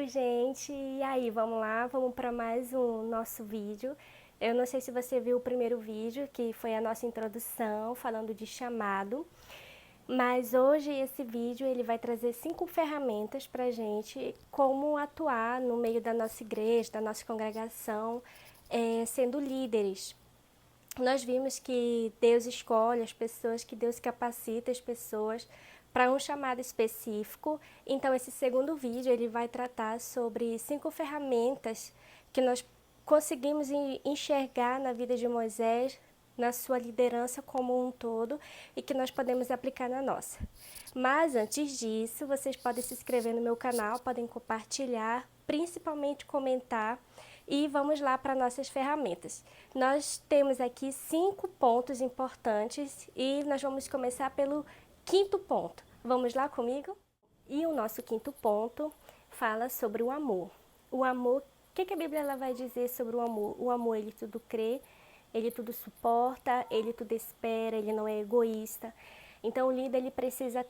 gente! E aí, vamos lá? Vamos para mais um nosso vídeo. Eu não sei se você viu o primeiro vídeo, que foi a nossa introdução, falando de chamado. Mas hoje esse vídeo ele vai trazer 5 ferramentas para gente como atuar no meio da nossa igreja, da nossa congregação, sendo líderes. Nós vimos que Deus escolhe as pessoas, que Deus capacita as pessoas para um chamado específico. Então esse segundo vídeo ele vai tratar sobre 5 ferramentas que nós conseguimos enxergar na vida de Moisés, na sua liderança como um todo e que nós podemos aplicar na nossa. Mas antes disso, vocês podem se inscrever no meu canal, podem compartilhar, principalmente comentar. E vamos lá para nossas ferramentas. Nós temos aqui 5 pontos importantes e nós vamos começar pelo 5º ponto. Vamos lá comigo? E o nosso 5º ponto fala sobre o amor. O amor, o que a Bíblia ela vai dizer sobre o amor? O amor, ele tudo crê, ele tudo suporta, ele tudo espera, ele não é egoísta. Então o líder ele precisa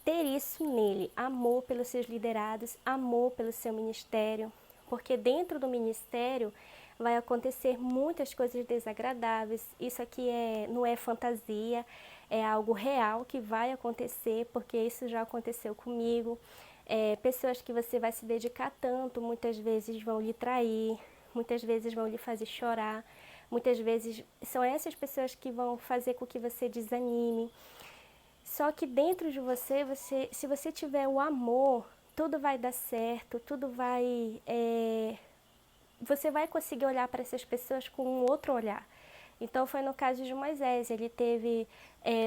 ter isso nele, amor pelos seus liderados, amor pelo seu ministério, porque dentro do ministério vai acontecer muitas coisas desagradáveis. Isso aqui não é fantasia, é algo real que vai acontecer, porque isso já aconteceu comigo. Pessoas que você vai se dedicar tanto, muitas vezes vão lhe trair, muitas vezes vão lhe fazer chorar, muitas vezes são essas pessoas que vão fazer com que você desanime. Só que dentro de você, se você tiver o amor, tudo vai dar certo, tudo vai... você vai conseguir olhar para essas pessoas com um outro olhar. Então foi no caso de Moisés, ele teve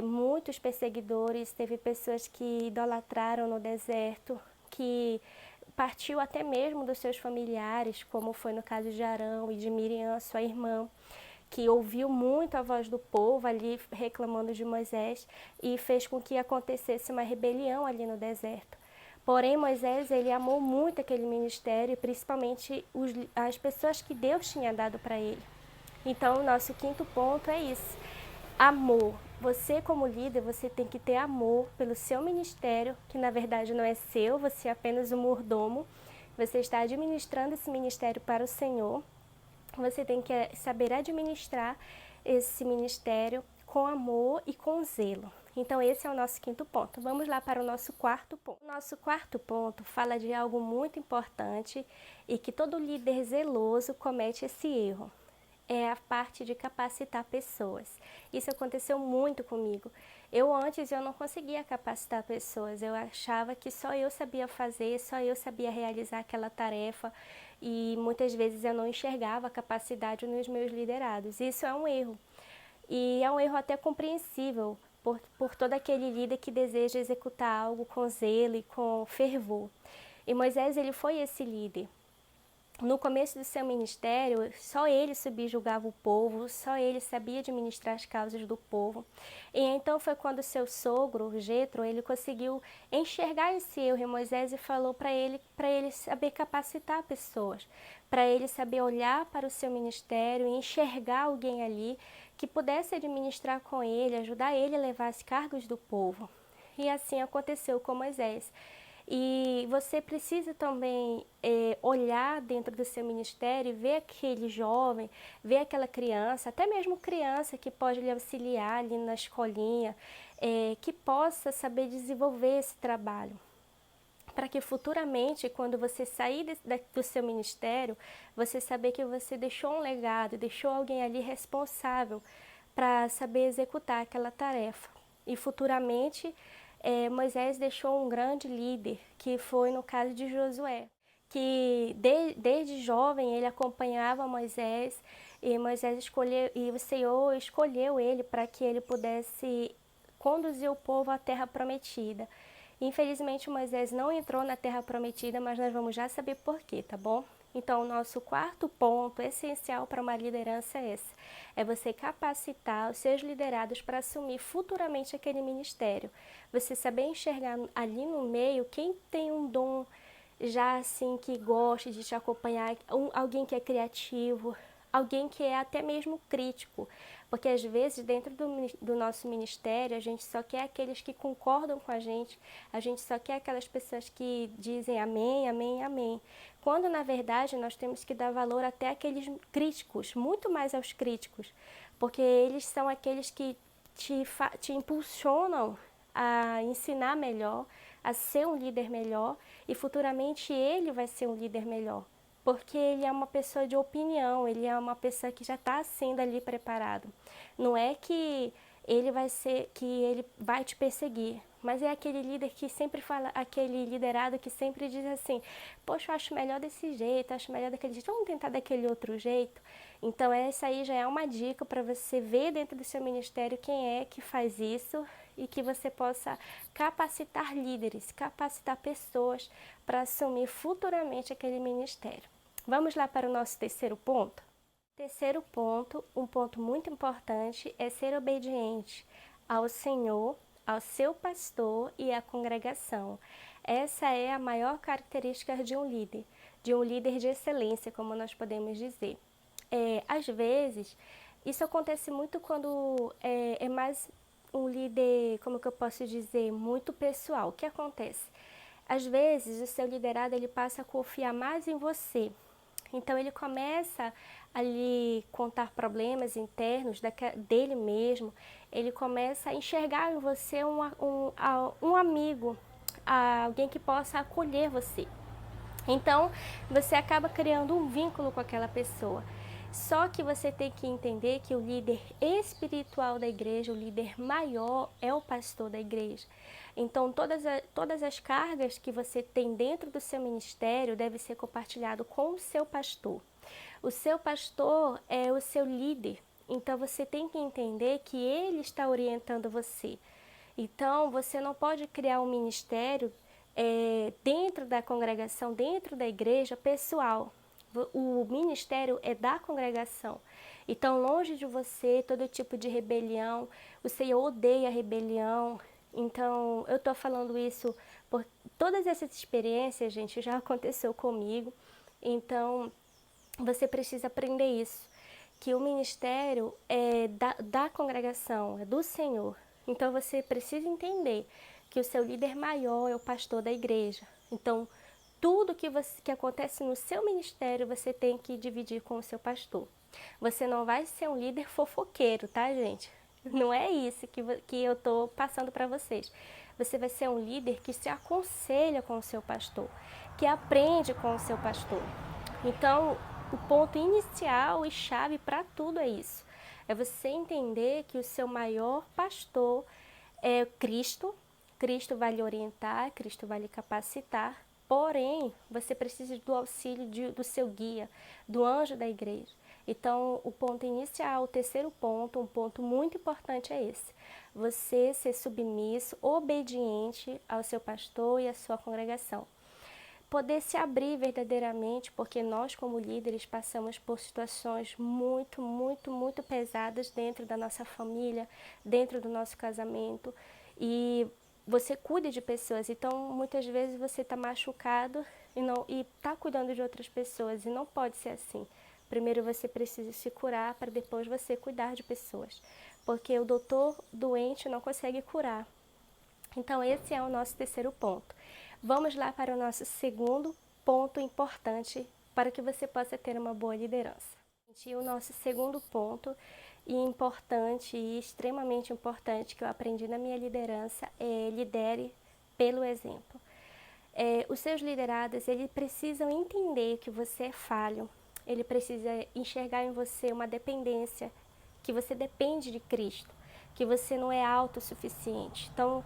muitos perseguidores, teve pessoas que idolatraram no deserto, que partiu até mesmo dos seus familiares, como foi no caso de Arão e de Miriam, sua irmã, que ouviu muito a voz do povo ali reclamando de Moisés e fez com que acontecesse uma rebelião ali no deserto. Porém, Moisés, ele amou muito aquele ministério, principalmente as pessoas que Deus tinha dado para ele. Então, o nosso 5º ponto é isso, amor. Você como líder, você tem que ter amor pelo seu ministério, que na verdade não é seu, você é apenas um mordomo. Você está administrando esse ministério para o Senhor. Você tem que saber administrar esse ministério com amor e com zelo. Então esse é o nosso 5º ponto. Vamos lá para o nosso 4º ponto. O nosso 4º ponto fala de algo muito importante e que todo líder zeloso comete esse erro. É a parte de capacitar pessoas. Isso aconteceu muito comigo. Antes eu não conseguia capacitar pessoas, eu achava que só eu sabia fazer, só eu sabia realizar aquela tarefa e muitas vezes eu não enxergava a capacidade nos meus liderados. Isso é um erro. E é um erro até compreensível por todo aquele líder que deseja executar algo com zelo e com fervor. E Moisés, ele foi esse líder. No começo do seu ministério, só ele subjugava o povo, só ele sabia administrar as causas do povo. E então foi quando seu sogro, Jetro, ele conseguiu enxergar esse erro em Moisés e falou para ele saber capacitar pessoas, para ele saber olhar para o seu ministério e enxergar alguém ali que pudesse administrar com ele, ajudar ele a levar as cargas do povo. E assim aconteceu com Moisés. E você precisa também olhar dentro do seu ministério e ver aquele jovem, ver aquela criança, até mesmo criança que pode lhe auxiliar ali na escolinha, que possa saber desenvolver esse trabalho. Para que futuramente, quando você sair do seu ministério, você saber que você deixou um legado, deixou alguém ali responsável para saber executar aquela tarefa. E futuramente, Moisés deixou um grande líder, que foi no caso de Josué, que desde jovem ele acompanhava Moisés, e o Senhor escolheu ele para que ele pudesse conduzir o povo à terra prometida. Infelizmente Moisés não entrou na terra prometida, mas nós vamos já saber por quê, tá bom? Então, o nosso 4º ponto essencial para uma liderança é esse. É você capacitar os seus liderados para assumir futuramente aquele ministério. Você saber enxergar ali no meio quem tem um dom já assim que gosta de te acompanhar, alguém que é criativo, alguém que é até mesmo crítico, Porque às vezes dentro do nosso ministério a gente só quer aqueles que concordam com a gente só quer aquelas pessoas que dizem amém, amém, amém. Quando na verdade nós temos que dar valor até àqueles críticos, muito mais aos críticos, porque eles são aqueles que te impulsionam a ensinar melhor, a ser um líder melhor, e futuramente ele vai ser um líder melhor, porque ele é uma pessoa de opinião, ele é uma pessoa que já está sendo ali preparado. Não é que ele vai te perseguir, mas é aquele líder que sempre fala, aquele liderado que sempre diz assim, poxa, eu acho melhor desse jeito, acho melhor daquele jeito, vamos tentar daquele outro jeito. Então essa aí já é uma dica para você ver dentro do seu ministério quem é que faz isso e que você possa capacitar líderes, capacitar pessoas para assumir futuramente aquele ministério. Vamos lá para o nosso terceiro ponto? Terceiro ponto, um ponto muito importante, é ser obediente ao Senhor, ao seu pastor e à congregação. Essa é a maior característica de um líder de excelência, como nós podemos dizer. Às vezes, isso acontece muito quando é mais um líder, como que eu posso dizer, muito pessoal. O que acontece? Às vezes, o seu liderado ele passa a confiar mais em você. Então, ele começa a lhe contar problemas internos dele mesmo. Ele começa a enxergar em você um amigo, alguém que possa acolher você. Então, você acaba criando um vínculo com aquela pessoa. Só que você tem que entender que o líder espiritual da igreja, o líder maior, é o pastor da igreja. Então, todas as cargas que você tem dentro do seu ministério devem ser compartilhadas com o seu pastor. O seu pastor é o seu líder. Então, você tem que entender que ele está orientando você. Então, você não pode criar um ministério dentro da congregação, dentro da igreja, pessoal. O ministério é da congregação. Então, longe de você, todo tipo de rebelião, o Senhor odeia a rebelião. Então, eu estou falando isso por todas essas experiências, gente, já aconteceu comigo. Então, você precisa aprender isso, que o ministério é da congregação, é do Senhor. Então, você precisa entender que o seu líder maior é o pastor da igreja. Então, tudo que acontece no seu ministério, você tem que dividir com o seu pastor. Você não vai ser um líder fofoqueiro, tá, gente? Não é isso que eu estou passando para vocês. Você vai ser um líder que se aconselha com o seu pastor, que aprende com o seu pastor. Então, o ponto inicial e chave para tudo é isso. É você entender que o seu maior pastor é Cristo. Cristo vai lhe orientar, Cristo vai lhe capacitar. Porém, você precisa do auxílio do seu guia, do anjo da igreja. Então, o ponto inicial, o terceiro ponto, um ponto muito importante é esse. Você ser submisso, obediente ao seu pastor e à sua congregação. Poder se abrir verdadeiramente, porque nós como líderes passamos por situações muito, muito, muito pesadas dentro da nossa família, dentro do nosso casamento. E você cuida de pessoas, então muitas vezes você está machucado e está cuidando de outras pessoas, e não pode ser assim. Primeiro você precisa se curar para depois você cuidar de pessoas, porque o doutor doente não consegue curar. Então esse é o nosso terceiro ponto. Vamos lá para o nosso segundo ponto importante para que você possa ter uma boa liderança. E o nosso segundo ponto importante e extremamente importante que eu aprendi na minha liderança é lidere pelo exemplo. Os seus liderados, eles precisam entender que você é falho, ele precisa enxergar em você uma dependência, que você depende de Cristo, que você não é autossuficiente. Então,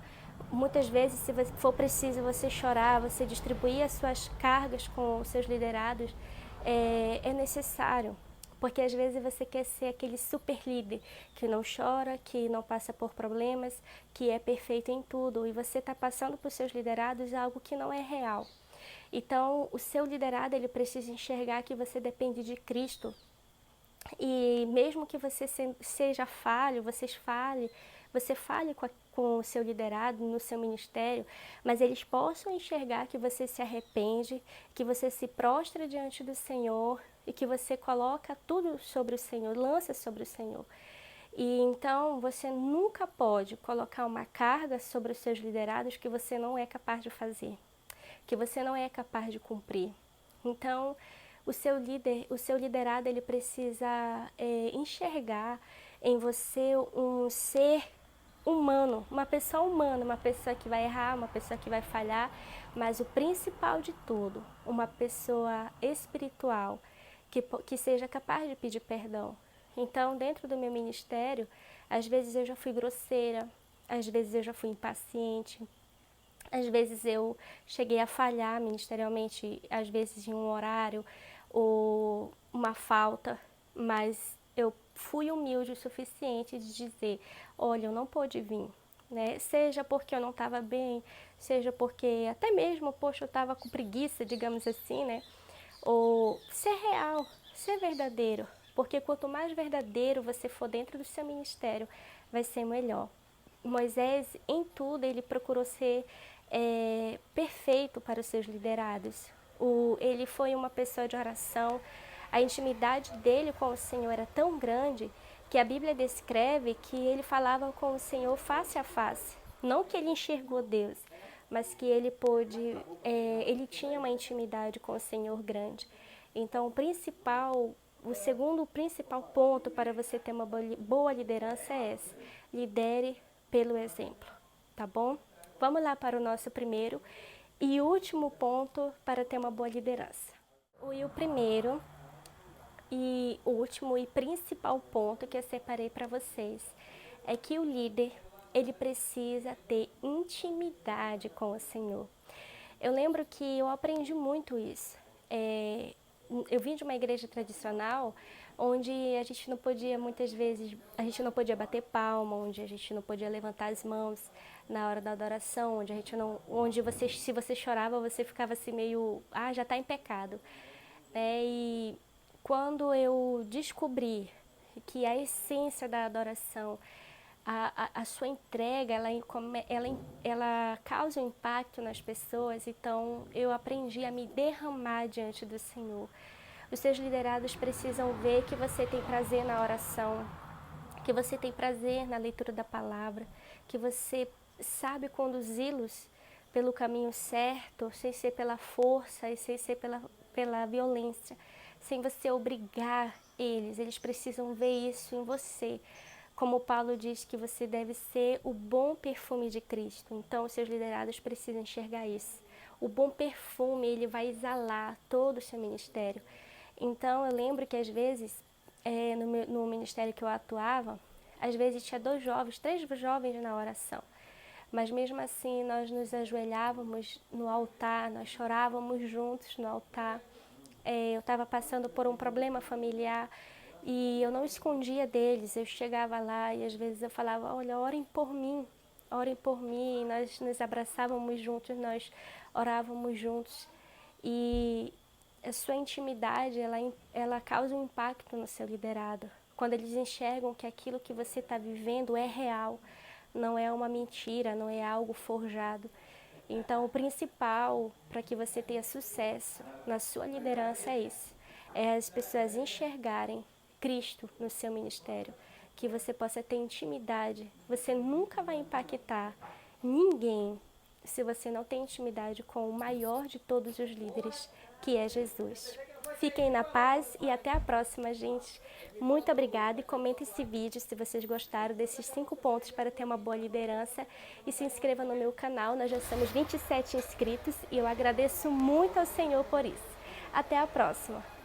muitas vezes, se for preciso você chorar, você distribuir as suas cargas com os seus liderados, é necessário. Porque às vezes você quer ser aquele super líder que não chora, que não passa por problemas, que é perfeito em tudo. E você está passando para os seus liderados algo que não é real. Então, o seu liderado ele precisa enxergar que você depende de Cristo. E mesmo que você seja falho, você fale com o seu liderado, no seu ministério, mas eles possam enxergar que você se arrepende, que você se prostra diante do Senhor e que você coloca tudo sobre o Senhor, lança sobre o Senhor. E então você nunca pode colocar uma carga sobre os seus liderados que você não é capaz de fazer, que você não é capaz de cumprir. Então, o seu liderado, ele precisa enxergar em você um ser humano, uma pessoa que vai errar, uma pessoa que vai falhar, mas o principal de tudo, uma pessoa espiritual, que seja capaz de pedir perdão. Então, dentro do meu ministério, às vezes eu já fui grosseira, às vezes eu já fui impaciente, às vezes eu cheguei a falhar ministerialmente, às vezes em um horário ou uma falta, mas eu fui humilde o suficiente de dizer, olha, eu não pude vir, né? Seja porque eu não estava bem, seja porque até mesmo, poxa, eu estava com preguiça, digamos assim, né? Ou ser real, ser verdadeiro, porque quanto mais verdadeiro você for dentro do seu ministério, vai ser melhor. Moisés, em tudo, ele procurou ser perfeito para os seus liderados. Ele foi uma pessoa de oração. A intimidade dele com o Senhor era tão grande que a Bíblia descreve que ele falava com o Senhor face a face. Não que ele enxergou Deus, mas que ele pôde, ele tinha uma intimidade com o Senhor grande. Então, o segundo principal ponto para você ter uma boa liderança é esse: lidere pelo exemplo, tá bom? Vamos lá para o nosso primeiro e último ponto para ter uma boa liderança. O primeiro e último e principal ponto que eu separei para vocês é que o líder, ele precisa ter intimidade com o Senhor. Eu lembro que eu aprendi muito isso. Eu vim de uma igreja tradicional onde a gente não podia, muitas vezes, a gente não podia bater palma, onde a gente não podia levantar as mãos na hora da adoração, onde você, se você chorava, você ficava assim meio, já está em pecado. E quando eu descobri que a essência da adoração, a sua entrega, ela causa um impacto nas pessoas, então eu aprendi a me derramar diante do Senhor. Os seus liderados precisam ver que você tem prazer na oração, que você tem prazer na leitura da palavra, que você sabe conduzi-los pelo caminho certo, sem ser pela força e sem ser pela violência, sem você obrigar eles. Eles precisam ver isso em você. Como Paulo diz que você deve ser o bom perfume de Cristo. Então, os seus liderados precisam enxergar isso. O bom perfume, ele vai exalar todo o seu ministério. Então, eu lembro que às vezes, no ministério que eu atuava, às vezes tinha 2 jovens, 3 jovens na oração. Mas mesmo assim, nós nos ajoelhávamos no altar, nós chorávamos juntos no altar. Eu estava passando por um problema familiar e eu não escondia deles. Eu chegava lá e às vezes eu falava, olha, orem por mim. E nós nos abraçávamos juntos, nós orávamos juntos. E a sua intimidade, ela causa um impacto no seu liderado. Quando eles enxergam que aquilo que você está vivendo é real, não é uma mentira, não é algo forjado. Então, o principal para que você tenha sucesso na sua liderança é esse. É as pessoas enxergarem Cristo no seu ministério, que você possa ter intimidade. Você nunca vai impactar ninguém se você não tem intimidade com o maior de todos os líderes, que é Jesus. Fiquem na paz e até a próxima, gente. Muito obrigada e comentem esse vídeo se vocês gostaram desses 5 pontos para ter uma boa liderança. E se inscreva no meu canal, nós já somos 27 inscritos e eu agradeço muito ao Senhor por isso. Até a próxima!